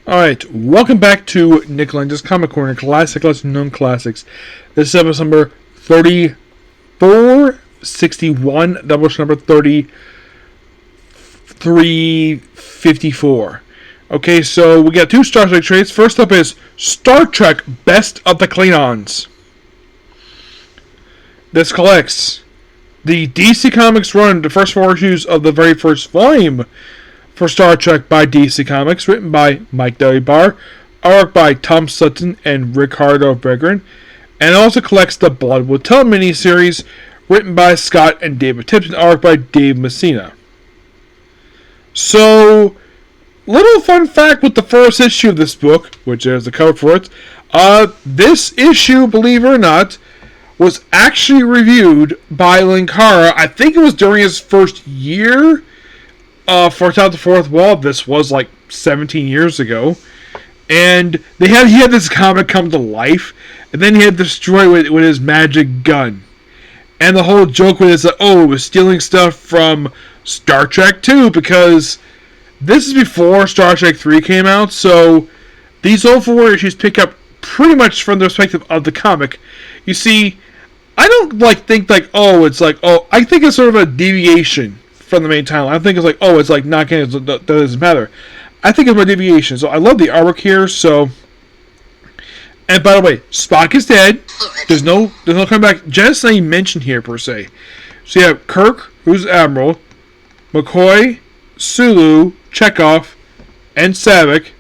Alright, welcome back to Nick Lenz's Comic Corner, Classic Lesson Known Classics. This is episode number 3461, Doubleshot number 3354. Okay, so we got two Star Trek trades. First up is Star Trek Best of the Klingons. This collects the DC Comics run, the first four issues of the very first volume for Star Trek by DC Comics, written by Mike Barr, art by Tom Sutton and Ricardo Begrin, and also collects the Blood Will Tell miniseries, written by Scott and David Tipton, art by Dave Messina. So, little fun fact with the first issue of this book, which is the cover for it, this issue, believe it or not, was actually reviewed by Linkara. I think it was during his first year for Top the Fourth Wall. This was like 17 years ago. And he had this comic come to life, and then he had destroyed with his magic gun. And the whole joke with it is that, it was stealing stuff from Star Trek 2, because this is before Star Trek 3 came out, so these old four issues pick up pretty much from the perspective of the comic. You see, I don't think I think it's sort of a deviation from the main title. I think it's not getting, that doesn't matter. I think it's a deviation. So I love the artwork here. So, and by the way, Spock is dead. There's no coming back. Jen's not even mentioned here per se. So you have Kirk, who's Admiral, McCoy, Sulu, Chekhov, and Savick.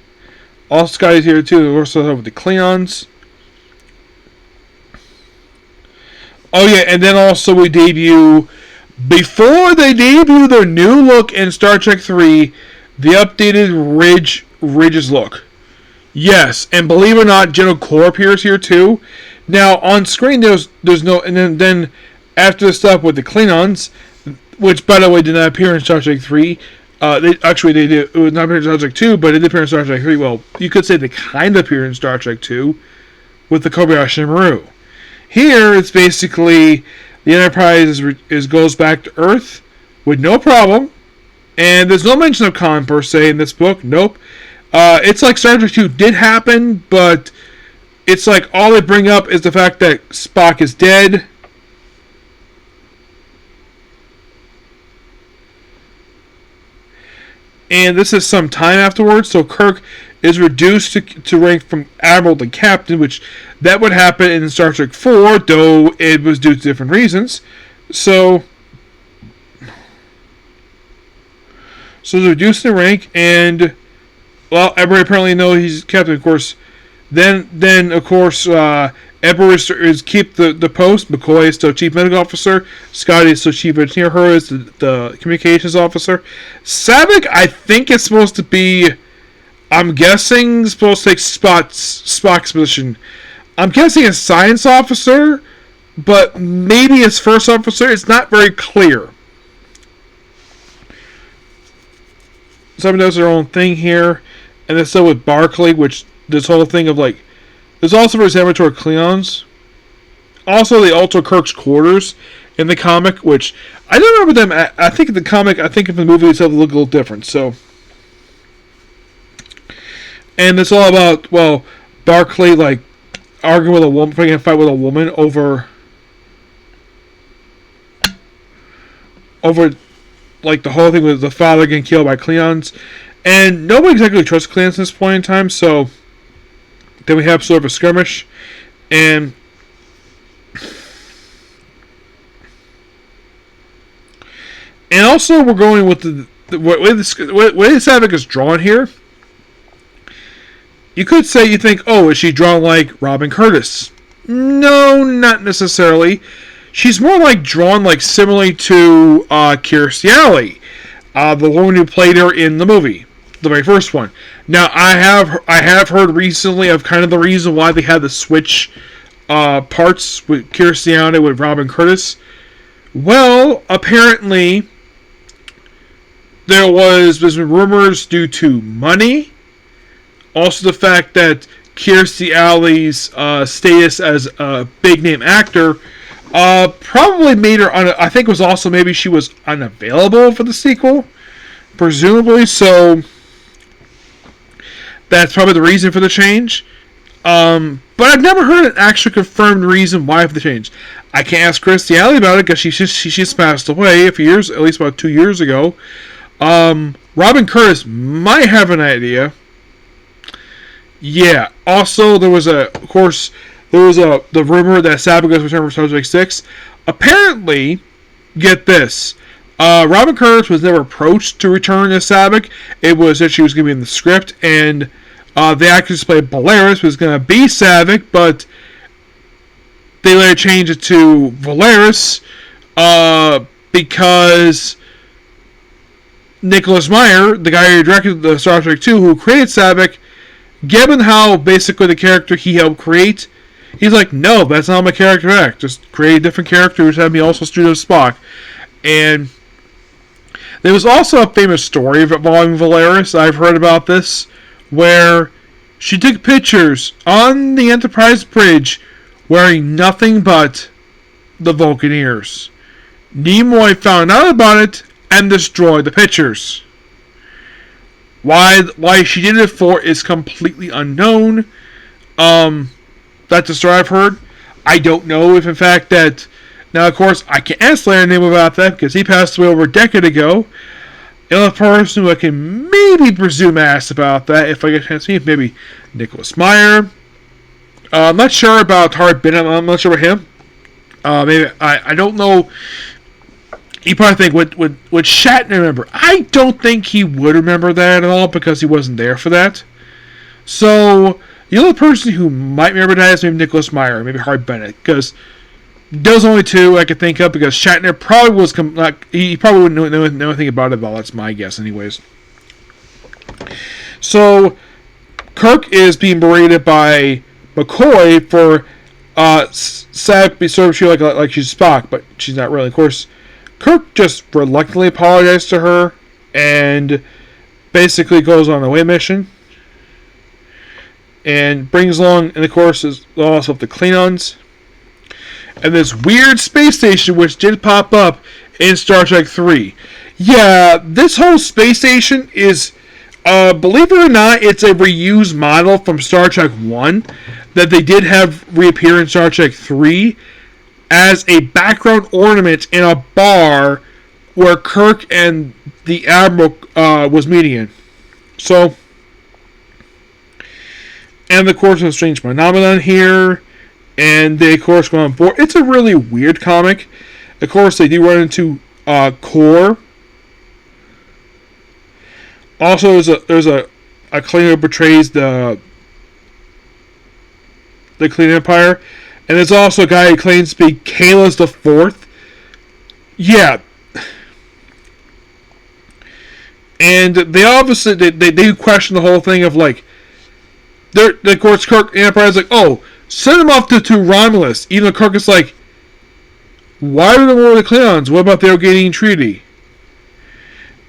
All Scotty's here too. We also have the Klingons. Oh yeah, and then also we debut, before they debut their new look in Star Trek 3, the updated Ridge's look. Yes, and believe it or not, General Core appears here too. Now on screen there's no, and then after the stuff with the Klingons, which by the way did not appear in Star Trek 3. They did. It was not appear in Star Trek 2, but it did appear in Star Trek 3. Well, you could say they kind of appear in Star Trek 2 with the Kobayashi Maru. Here, it's basically the Enterprise goes back to Earth with no problem, and there's no mention of Khan per se in this book. Nope. It's like Star Trek 2 did happen, but it's like all they bring up is the fact that Spock is dead. And this is some time afterwards, so Kirk is reduced to rank from Admiral to Captain, which that would happen in Star Trek 4, though it was due to different reasons. So he's reduced in rank, and well, everybody apparently knows he's Captain, of course. Then of course, Edward is keep the post. McCoy is still Chief Medical Officer. Scotty is still Chief Engineer. Her is the Communications Officer. Savick, I think, is supposed to be, I'm guessing, supposed to take Spock's position. I'm guessing a Science Officer, but maybe his First Officer. It's not very clear. Someone does their own thing here. And then so with Barclay, which this whole thing of like, there's also for Observatory Klingons. Also, they alter Kirk's quarters in the comic, which I don't remember them. I think in the comic, I think in the movie itself, they look a little different. So, and it's all about, well, Barclay like arguing with a woman, fighting a fight with a woman over like the whole thing with the father getting killed by Klingons, and nobody exactly trusts Klingons at this point in time. So then we have sort of a skirmish, and also we're going with the way Savick is drawn here. You could say you think, is she drawn like Robin Curtis? No, not necessarily. She's more like drawn like similarly to Kirstie Alley, the woman who played her in the movie, the very first one. Now, I have heard recently of kind of the reason why they had to switch parts with Kirstie Alley with Robin Curtis. Well, apparently there's been rumors due to money. Also, the fact that Kirstie Alley's status as a big name actor probably made her. I think it was also maybe she was unavailable for the sequel, presumably. So that's probably the reason for the change. But I've never heard an actual confirmed reason why for the change. I can't ask Christy Alley about it because she just passed away a few years, at least about 2 years ago. Robin Curtis might have an idea. Yeah. Also, there was the rumor that Saavik was returned for Star Trek 6. Apparently, get this. Robin Curtis was never approached to return as Saavik. It was that she was going to be in the script, and the actress who played Polaris was going to be Saavik, but they later changed it to Valeris because Nicholas Meyer, the guy who directed the Star Trek 2, who created Saavik, given how basically the character he helped create, he's like, no, that's not my character act. Just create a different character who's had me also Studio Spock. And there was also a famous story involving Valeris. I've heard about this, where she took pictures on the Enterprise bridge wearing nothing but the Vulcaneers. Nimoy found out about it and destroyed the pictures. Why she did it for is completely unknown. That's a story I've heard. I don't know if in fact that... Now, of course, I can't ask Larry Nimoy about that because he passed away over a decade ago. The only person who I can maybe presume asked about that, if I get a chance to see, maybe Nicholas Meyer. I'm not sure about Hart Bennett. I'm not sure about him. Maybe I don't know. You probably think, would Shatner remember? I don't think he would remember that at all because he wasn't there for that. So, the only person who might remember that is maybe Nicholas Meyer, maybe Hart Bennett, because those only two I could think of, because Shatner probably was he probably wouldn't know anything about it at all. That's my guess, anyways. So, Kirk is being berated by McCoy for Saavik be sort of treated like she's Spock, but she's not really. Of course, Kirk just reluctantly apologized to her and basically goes on a away mission and brings along, and of course, is also the Klingons and this weird space station which did pop up in Star Trek 3. Yeah, this whole space station is, believe it or not, it's a reused model from Star Trek 1 that they did have reappear in Star Trek 3 as a background ornament in a bar where Kirk and the Admiral was meeting in. So, and of course, there's a strange phenomenon here, and they of course go on board. It's a really weird comic. Of course, they do run into Core. Also, there's a Klingon who portrays the Klingon Empire, and there's also a guy who claims to be Kalos the Fourth. Yeah. And they obviously they question the whole thing of like, of course Kirk Empire is like, oh, send them off to Romulus. Even though Kirk is like, why are there more of the Klingons? What about the Organian Treaty?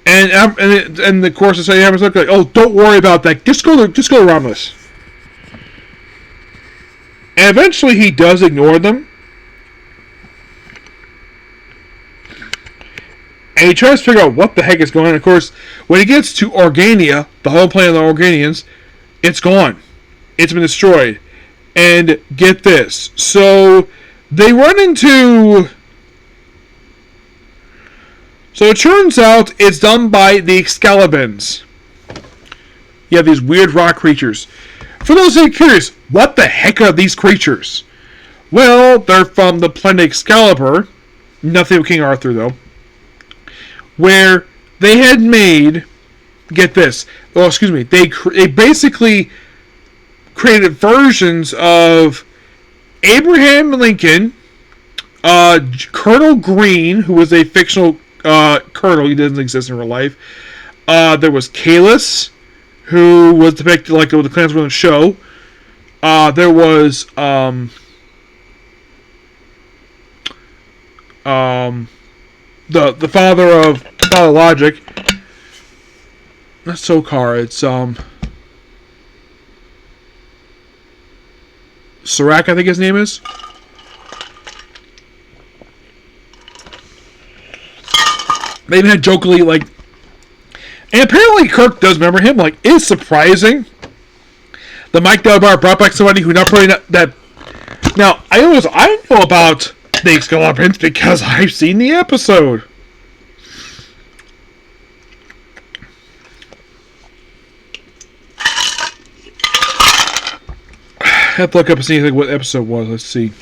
And of course the Emperor's like, oh, don't worry about that. Just go to Romulus. And eventually he does ignore them. And he tries to figure out what the heck is going on. Of course, when he gets to Organia, the whole planet of the Organians, it's gone. It's been destroyed. And get this. So, they run into... So it turns out it's done by the Excalibans. You have these weird rock creatures. For those who are curious, what the heck are these creatures? Well, they're from the planet Excalibur. Nothing with King Arthur, though. Where they had made... Get this. Oh, excuse me. They basically created versions of Abraham Lincoln, Colonel Green, who was a fictional colonel. He doesn't exist in real life. There was Kalis, who was depicted like the Klingons were on the show. There was the father of Father Logic. Not Sokar, it's Serac, I think his name is. They even had jokingly like, and apparently Kirk does remember him. Like, it's surprising the Mike Delbar brought back somebody who not probably not that. Now I know about the Skeletons because I've seen the episode. I have to look up and see what episode it was. Let's see.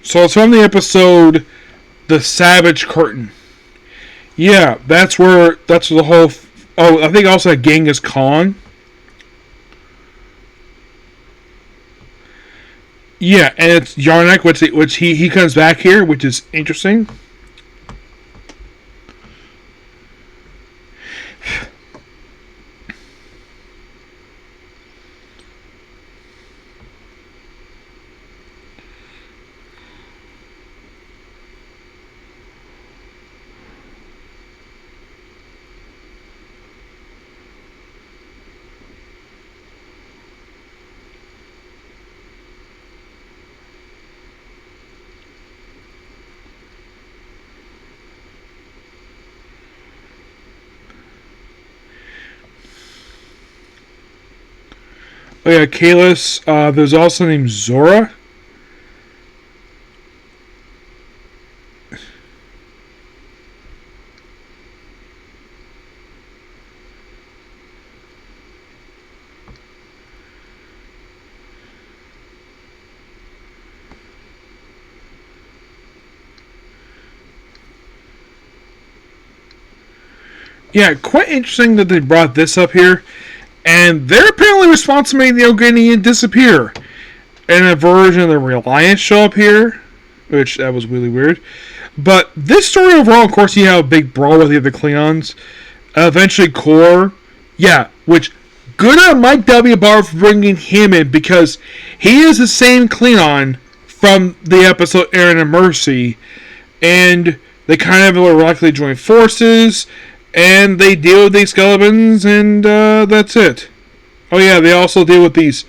So it's from the episode The Savage Curtain. Yeah, that's the whole... Oh, I think also Genghis Khan. Yeah, and it's Yarnak, which he comes back here, which is interesting. Oh yeah, Kalis. There's also named Zora. Yeah, quite interesting that they brought this up here. And they're apparently responsible for making the Organian disappear. And a version of the Reliance show up here, which that was really weird. But this story overall, of course, you have a big brawl with the other Klingons. Eventually, Kor, yeah, which good on Mike W. Barr for bringing him in because he is the same Klingon from the episode Aaron and Mercy, and they kind of reluctantly join forces. And they deal with these skeletons, and that's it. Oh yeah, they also deal with these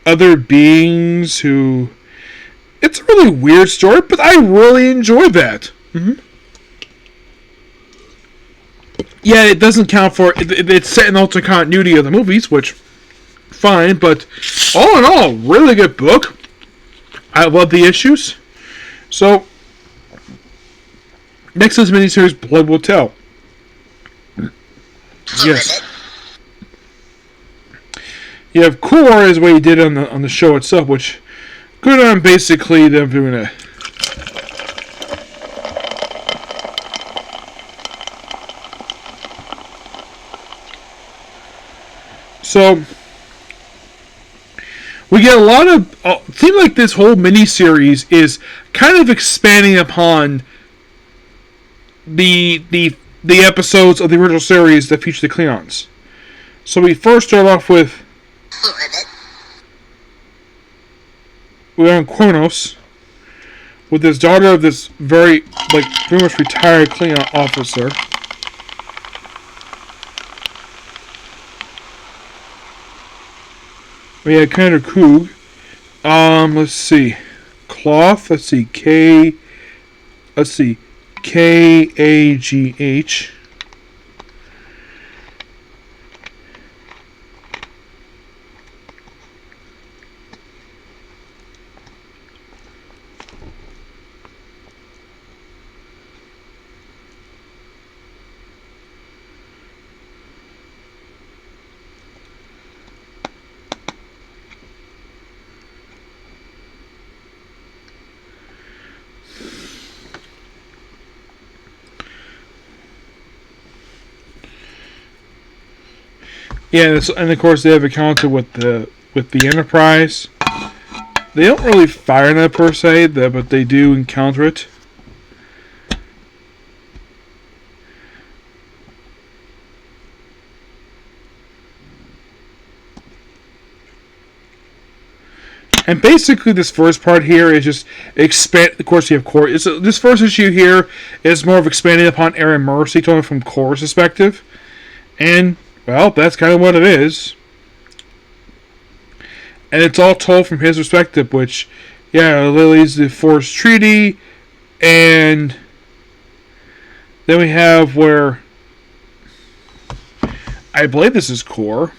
other beings who... It's a really weird story, but I really enjoyed that. Mm-hmm. Yeah, it doesn't count for... It's set in alternate continuity of the movies, which... Fine, but all in all, really good book. I love the issues. So, next is miniseries Blood Will Tell. Yes. You have Kor is what he did on the show itself, which good on basically them doing a. So we get a lot of. It seems like this whole miniseries is kind of expanding upon the episodes of the original series that feature the Klingons. So we first start off with we're on Kronos with this daughter of this very much retired Klingon officer. We had Commander Koog. Let's see. Cloth. Let's see. Kagh. Yeah, and of course they have encounter with the Enterprise. They don't really fire that per se, but they do encounter it. And basically, this first part here is just expand. Of course, you have Kor. This first issue here is more of expanding upon Aaron Mercy, talking from Kor's perspective, and well, that's kind of what it is. And it's all told from his perspective, which, yeah, Lily's the Force Treaty, and then we have where I believe this is core.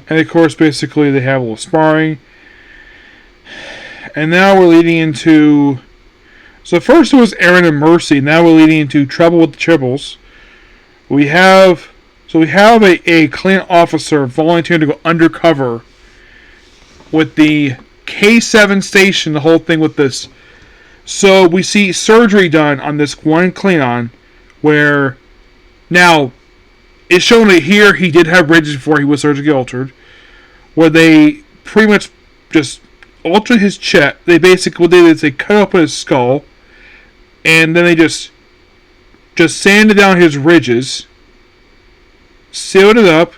And of course, basically, they have a little sparring. And now we're leading into. So first it was Aaron and Mercy. Now we're leading into Trouble with the Tribbles. We have a Klingon officer volunteering to go undercover with the K7 station. The whole thing with this. So we see surgery done on this one Klingon, where now it's shown that here he did have ridges before he was surgically altered, where they pretty much just altered his chest. They basically what they did is they cut open his skull, and then they just sanded down his ridges, sealed it up,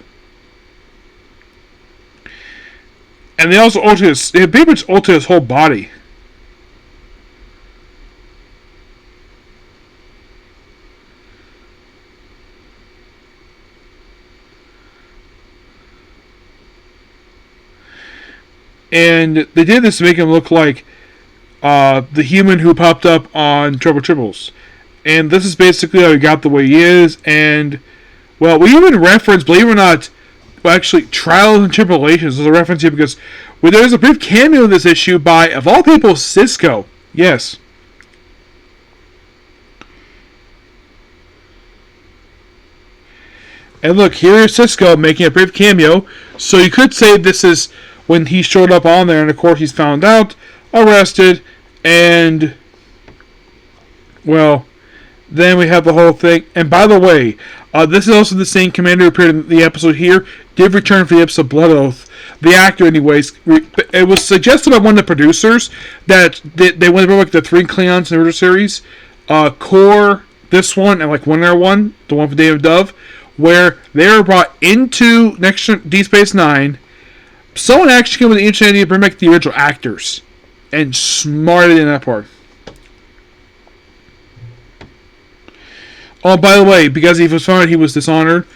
and they also altered they pretty much altered his whole body. And they did this to make him look like the human who popped up on Tribbles. And this is basically how he got the way he is. And, well, we even reference, believe it or not, well, actually, Trials and Tribulations is a reference here because there's a brief cameo in this issue by, of all people, Cisco. Yes. And look, here's Cisco making a brief cameo. So you could say this is when he showed up on there, and of course he's found out, arrested, and, well, then we have the whole thing. And by the way, this is also the same commander who appeared in the episode here, did return for the episode Blood Oath. The actor, anyways, it was suggested by one of the producers that they went over like the 3 Klingons in the original series, Core, this one, and like one other one, the one for Day of Dove, where they were brought into Next Deep Space Nine. Someone actually came with the interesting idea to bring back the original actors. And smarted in that part. Oh, by the way, because he was found he was dishonored,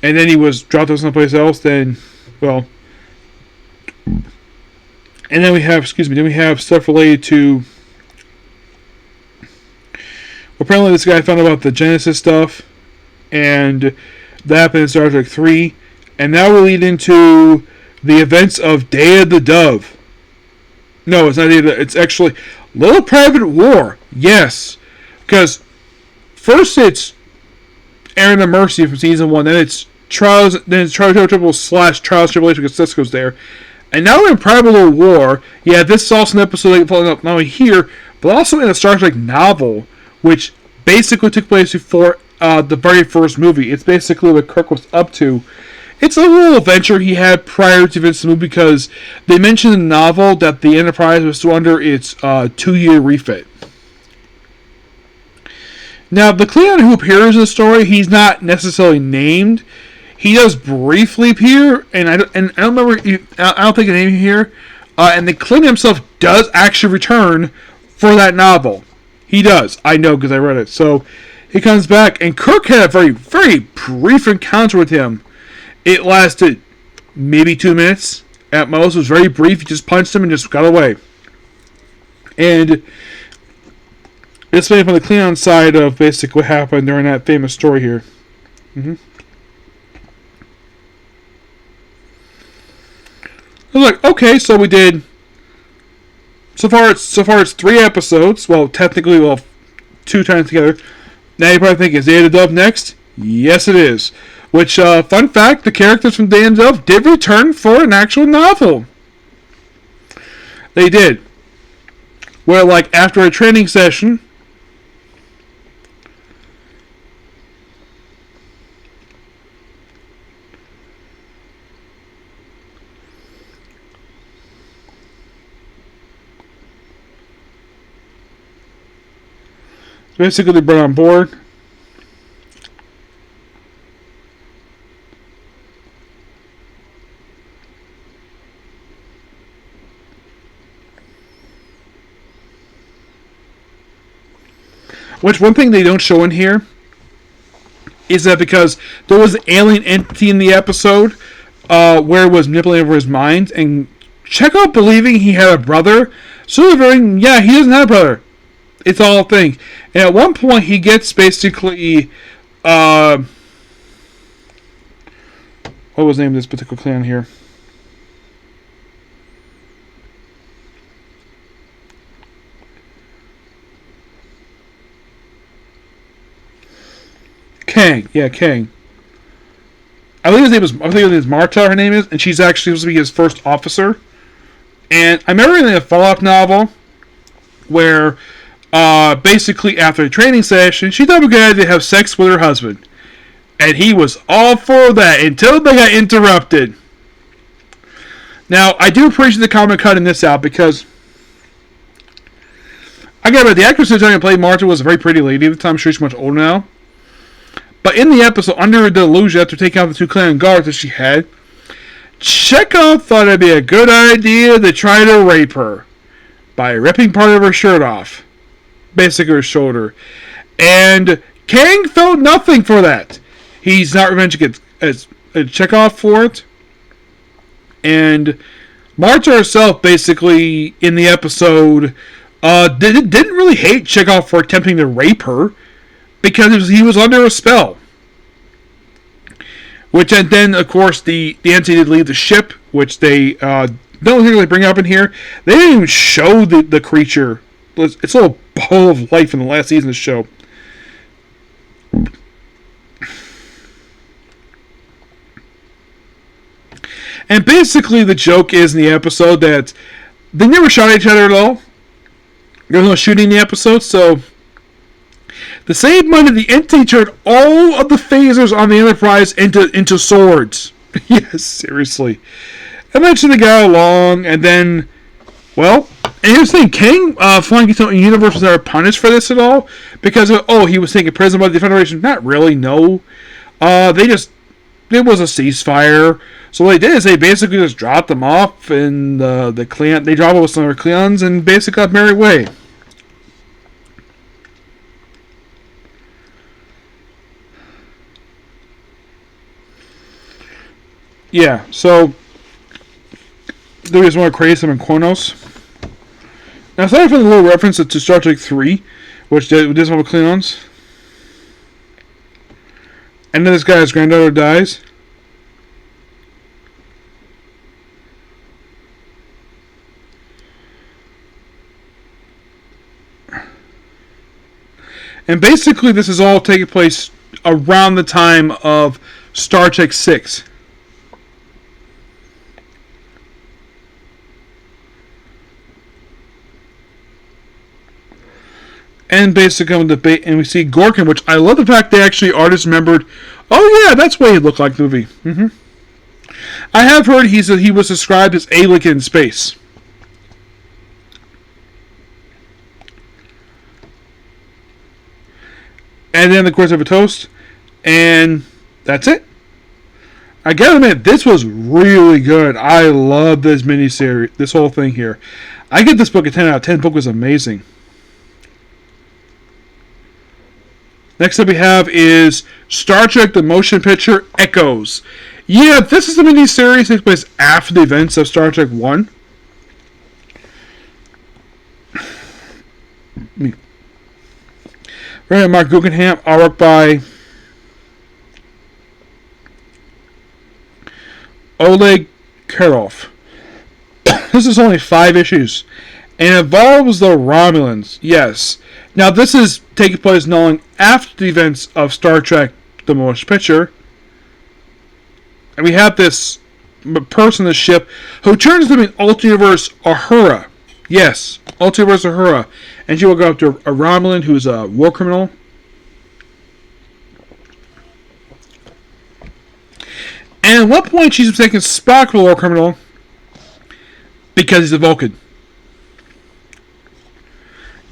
and then he was dropped to someplace else, then, well. And then we have, stuff related to. Apparently, this guy found out about the Genesis stuff, and that happened in Star Trek 3. And now we lead into the events of Day of the Dove. No, it's not Day of the Dove. It's actually Little Private War. Yes. Because first it's Aaron and Mercy from season 1. Then it's Trials / Trials Tribulation because Cisco's there. And now we're in Private War. Yeah, this is also an episode following up not only here, but also in a Star Trek novel, which basically took place before the very first movie. It's basically what Kirk was up to. It's a little adventure he had prior to this movie because they mentioned in the novel that the Enterprise was still under its 2-year refit. Now, the Klingon who appears in the story, he's not necessarily named. He does briefly appear, and I don't remember. I don't think a name here. And the Klingon himself does actually return for that novel. He does. I know because I read it. So he comes back, and Kirk had a very, very brief encounter with him. It lasted maybe 2 minutes at most. It was very brief. He just punched him and just got away. And it's made from the Klingon side of basically what happened during that famous story here. I was like, okay, so we did. So far it's 3 episodes. Well, technically, 2 times together. Now you probably think, is Day of the Dove next? Yes, it is. Which, fun fact, the characters from Day of the Dove did return for an actual novel. They did. Where, like, after a training session, basically they brought on board. Which one thing they don't show in here is that because there was an alien entity in the episode where it was manipulating over his mind, and Chekhov believing he had a brother, so yeah, he doesn't have a brother. It's all a thing. And at one point, he gets basically, what was the name of this particular clan here? Kang. Yeah, Kang. I think his name is Marta, her name is, and she's actually supposed to be his first officer. And I remember in a Fallout novel where basically after a training session, she thought it would be a good idea to have sex with her husband. And he was all for that until they got interrupted. Now, I do appreciate the comic cutting this out because I got it, the actress who played Marta was a very pretty lady at the time. I'm sure she's much older now. But in the episode, under the delusion, after taking out the 2 Klingon guards that she had, Chekhov thought it'd be a good idea to try to rape her by ripping part of her shirt off, basically her shoulder. And Kang felt nothing for that. He's not revenging Chekhov for it. And Marta herself, basically, in the episode, didn't really hate Chekhov for attempting to rape her, because he was under a spell. Which, and then, of course, the entity did leave the ship, which they don't really bring up in here. They didn't even show the creature. It's a little ball of life in the last season of the show. And basically, the joke is in the episode that they never shot each other at all. There was no shooting in the episode, so to save money, the entity turned all of the phasers on the Enterprise into swords. Yes, seriously. Eventually they got along, and then, well, and here's the thing, Kang flying into a universe was never punished for this at all, because, he was taken prisoner by the Federation. Not really, no. It was a ceasefire. So what they did is they basically just dropped them off, and they dropped with some of their Klingons, and basically got married away. Yeah, so they just want to create some in Kronos. Now, aside from the little reference to Star Trek 3, which does have Klingons, and then this guy's granddaughter dies. And basically, this is all taking place around the time of Star Trek 6. And basically on the debate, and we see Gorkin, which I love the fact they actually artists remembered. Oh yeah, that's what he looked like in the movie. Mm-hmm. I have heard he was described as alien in space. And then of course I have a toast, and that's it. I gotta admit, this was really good. I love this miniseries, this whole thing here. I give this book a 10 out of 10. The book was amazing. Next up we have is Star Trek The Motion Picture Echoes. Yeah, this is the miniseries that takes place after the events of Star Trek 1. Right, Mark Guggenheim, artwork by Oleg Karloff. This is only 5 issues, and it involves the Romulans. Yes. Now, this is taking place knowing after the events of Star Trek The Motion Picture. And we have this person on the ship who turns to be an Ultra-Universe Uhura. Yes, Ultra-Universe Uhura. And she will go up to a Romulan who's a war criminal. And at one point she's taking Spock for a war criminal because he's a Vulcan.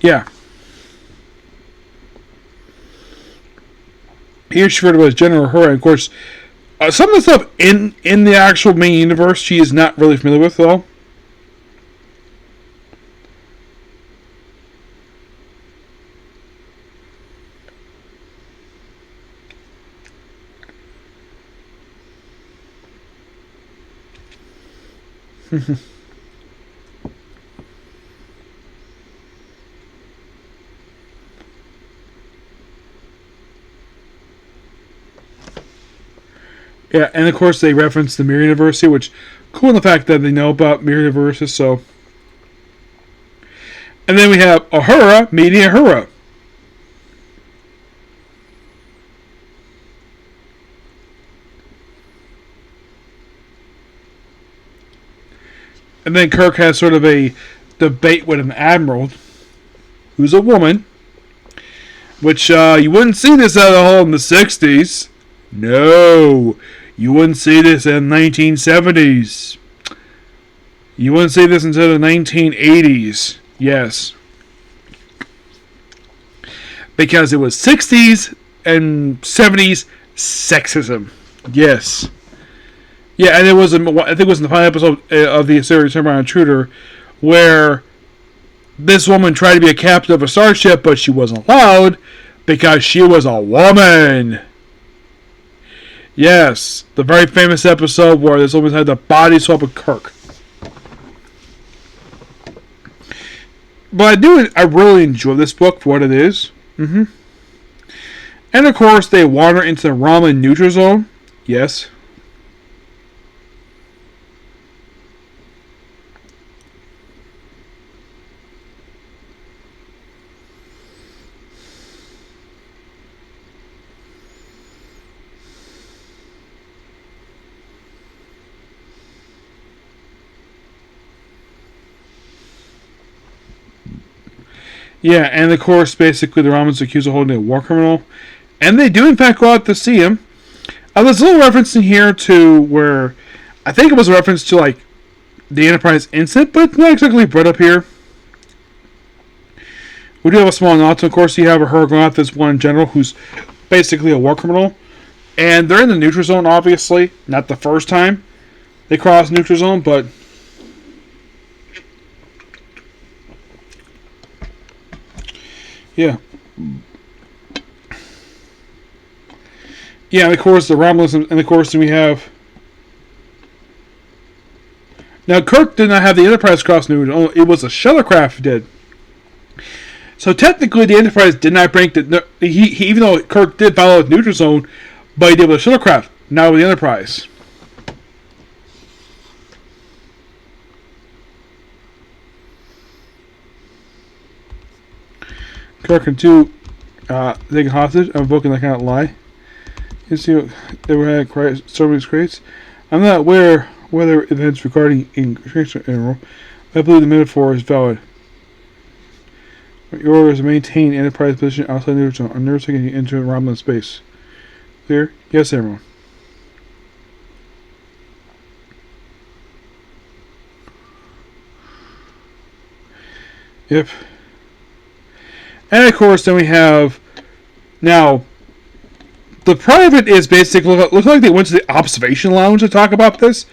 Yeah. Here she referred to as General Uhura. And of course, some of the stuff in the actual main universe she is not really familiar with, though. Yeah, and of course they reference the mirror universe here, which cool in the fact that they know about mirror universes. So, and then we have Uhura meeting Uhura. And then Kirk has sort of a debate with an admiral, who's a woman, which you wouldn't see this at all in the 60s. No, you wouldn't see this in the 1970s. You wouldn't see this until the 1980s. Yes. Because it was 60s and 70s sexism. Yes. Yeah, and I think it was in the final episode of the series Terminator Intruder where this woman tried to be a captain of a starship, but she wasn't allowed because she was a woman. Yes, the very famous episode where this woman had the body swap with Kirk. But I really enjoy this book for what it is. And of course, they wander into the Ramen neutral zone. Yes. Yeah, and of course, basically, the Romans accused of holding a war criminal. And they do, in fact, go out to see him. There's a little reference in here to where, I think it was a reference to, like, the Enterprise incident, but it's not exactly brought up here. We do have a small nod to, of course, you have her going out this one general who's basically a war criminal. And they're in the neutral zone, obviously. Not the first time they cross neutral zone, but yeah. Yeah, and of course the Romulans, and of course we have. Now Kirk did not have the Enterprise cross neutral. It was a shuttlecraft did. So technically, the Enterprise did not break the. He even though Kirk did follow the neutral zone, but he did with a shuttlecraft, not with the Enterprise. Kirk and two taken hostage. I'm invoking that kind of lie. You see what they were had Starbucks crates. I'm not aware whether events regarding Admiral. I believe the metaphor is valid. Your order is to maintain Enterprise position outside neutral zone. I'm never taking you into Romulan space. Clear? Yes, everyone. Yep. And of course, then we have now the private is basically looks like they went to the observation lounge to talk about this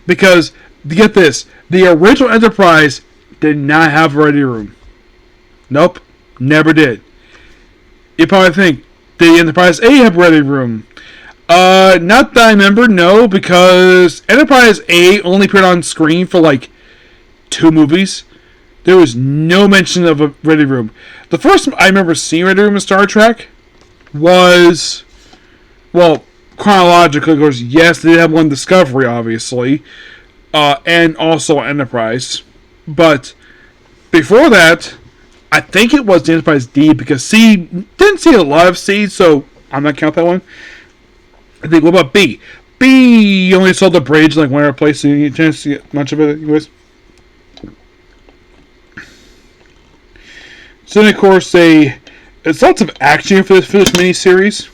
because get this, the original Enterprise did not have a ready room. Nope, never did. You probably think the Enterprise A have a ready room. Not that I remember, no, because Enterprise A only appeared on screen for like 2 movies. There was no mention of a ready room. The first time I remember seeing ready room in Star Trek was, well, chronologically, of course, yes, they did have one Discovery, obviously, and also Enterprise. But before that, I think it was the Enterprise D, because C didn't see a lot of C, so I'm not counting that one. I think, what about B? B, you only saw the bridge, like one other place, so you didn't get a chance to get much of it, anyways. So then, of course, it's lots of action for this miniseries.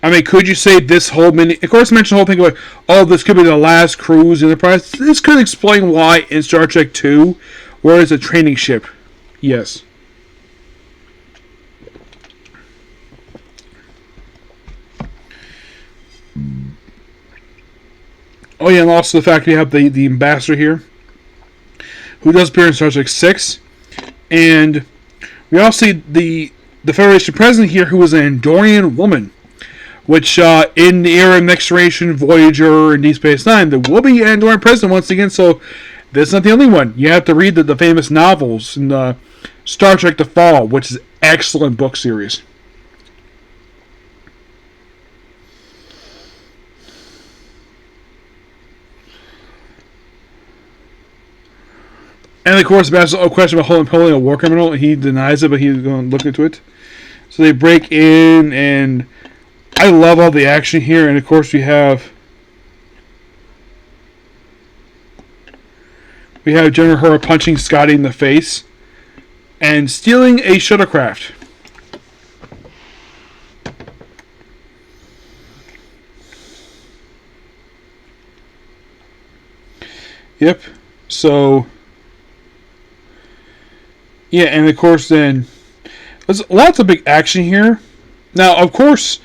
I mean, could you say this whole of course, I mentioned the whole thing about, oh, this could be the last cruise Enterprise. This could explain why in Star Trek 2, where it's a training ship. Yes. Oh, yeah, and also the fact we have the ambassador here, who does appear in Star Trek 6. And we also see the Federation president here, who is an Andorian woman, which in the era of Next Generation, Voyager, and Deep Space Nine, there will be Andorian present once again, so this is not the only one. You have to read the famous novels in Star Trek The Fall, which is an excellent book series. And of course, there's a question about holding a war criminal. He denies it, but he's going to look into it. So they break in, and I love all the action here. And of course, we have General Hura punching Scotty in the face and stealing a shuttlecraft. Yep. So. Yeah, and of course then, there's lots of big action here. Now, of course,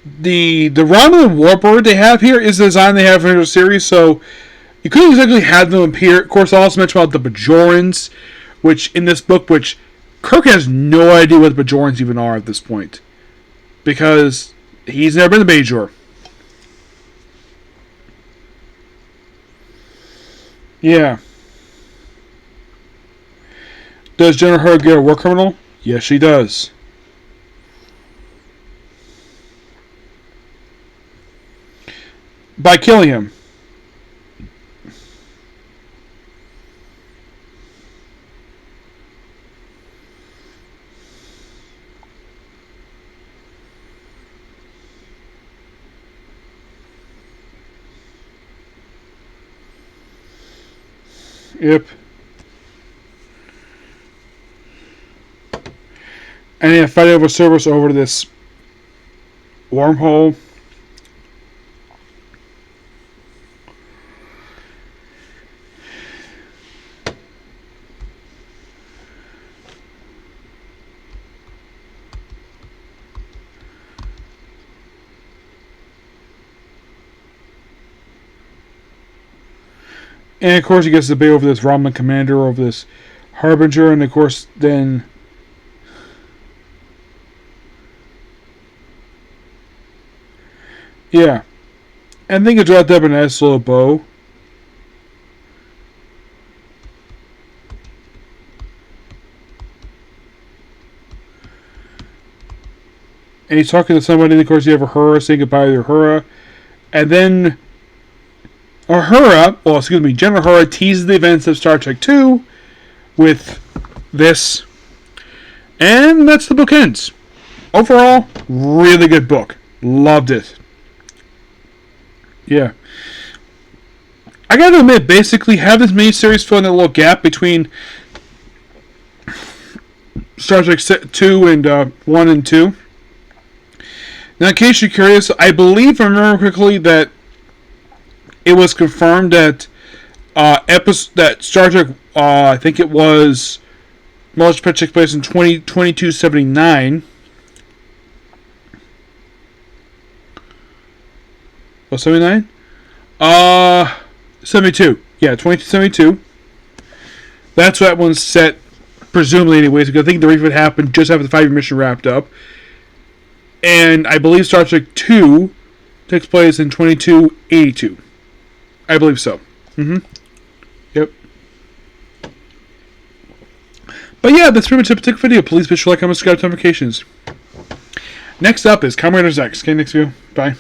the Romulan Warbird they have here is the design they have in the series, so you couldn't exactly have them appear. Of course, I also mentioned about the Bajorans, which in this book, which Kirk has no idea what the Bajorans even are at this point, because he's never been to Bajor. Yeah. Does General Hura get a war criminal? Yes, she does. By killing him. Yep. And they fight over service over this wormhole. And of course he gets to debate over this Romulan commander, over this Harbinger, and of course then yeah. And then you dropped up a nice little bow. And he's talking to somebody, and of course you have Uhura saying goodbye to Uhura. And then General Uhura teases the events of Star Trek II with this. And that's the book ends. Overall, really good book. Loved it. Yeah. I gotta admit, basically, have this miniseries fill in a little gap between Star Trek 2 and 1 and 2. Now, in case you're curious, I believe, if I remember quickly, that it was confirmed that that Star Trek, I think it was, most took place in 2279. Oh, 79? 72. Yeah, 2272. That's what that one's set, presumably anyways, because I think the refit happened just after the 5-year mission wrapped up. And I believe Star Trek 2 takes place in 2282. I believe so. Yep. But yeah, that's pretty much a particular video. Please be sure to like, comment, subscribe, notifications. Next up is Comrade X. Okay, next video. Bye.